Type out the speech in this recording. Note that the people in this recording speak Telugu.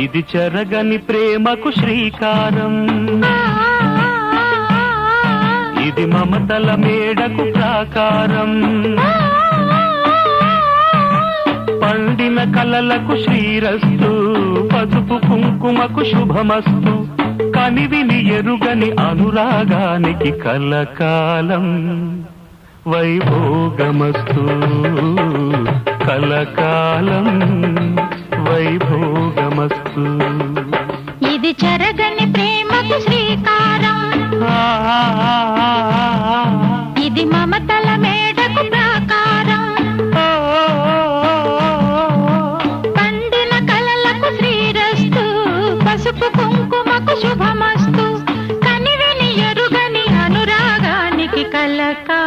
ఇది చెరగని ప్రేమకు శ్రీకారం, ఇది మమతల మేడకు ప్రాకారం, పండిన కలలకు శ్రీరస్తు, పసుపు కుంకుమకు శుభమస్తు, కనివిని ఎరుగని అనురాగానికి కలకాలం వైభోగమస్తు, కలకాలం వైభోగమస్తు. ఇది చెరగని ప్రేమకు శ్రీకారం, ఇది మమతల మేడకు ప్రాకారం, పండిన కలలకు శ్రీరస్తు, పసుపు కుంకుమకు శుభమస్తు, కనివిని ఎరుగని అనురాగానికి కలకాలం